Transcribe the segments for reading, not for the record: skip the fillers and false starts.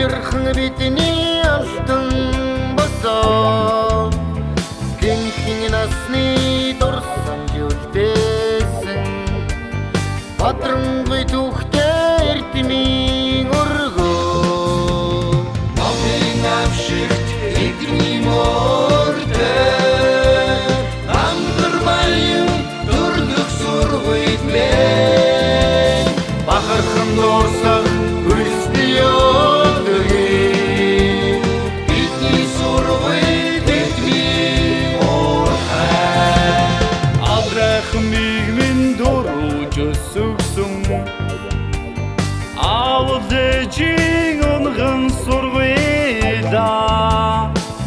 жырхың бетіне алтын баса, кеңхіңін асны дұрсан жөлтесің, батырың ғой тұқты әртімің ұрғы. Мамың апшықт етімнің орды, аңдырмайым тұрдық сұрғы етмен, бақырқын дұрсақ өсті өдігі, бетіне сұрғы етмен орға. Абрахым бігмен дұру жүсіксің, Ağzı onğun sorğuyda,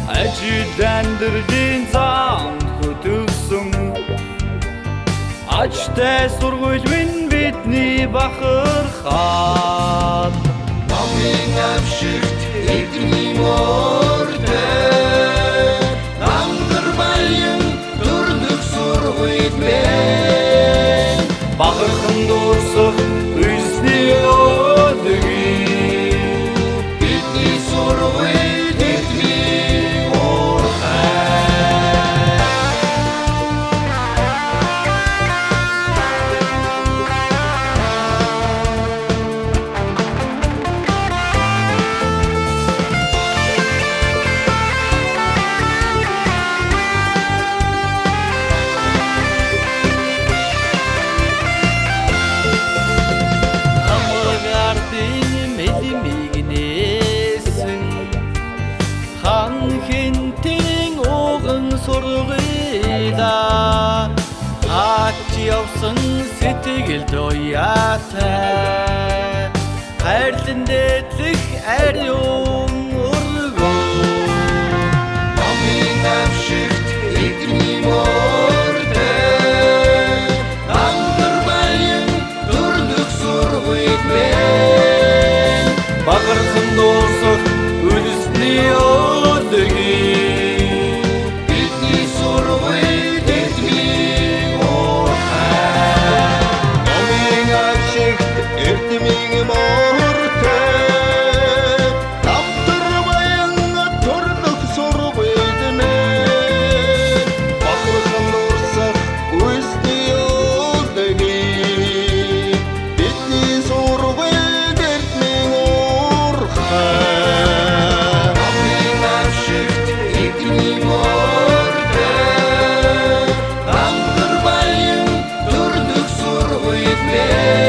Acıdandırdın zan kutusun, Açtı sorğuyun bitni bakır xat. Mamın apşırt etmeyim orada, Andırmayın durduk sorğu etmen, Bakırxın dursuq üstü ödüğü, bitni sorğu etmeyim orada. Kentinin oğun sorğuyda, Atçı yapsın sitigil doyata, Kərtindetlik yon urgu. Mamın apşırt etmeyim orada, Andırmayın durduk sorğu etmen, Bakırxın dursuq üstü ödüğü, bitni sorğu etmeyim orada. Mamın apşırt etmeyim orta, Taptırmayın turduk sorğu etmen, Bakırxın dursuq üstü ödüğü, bitni sorğu etmeyim orada. Mamın apşırt etmeyim orada, Andırmayın durduk sorğu etmen,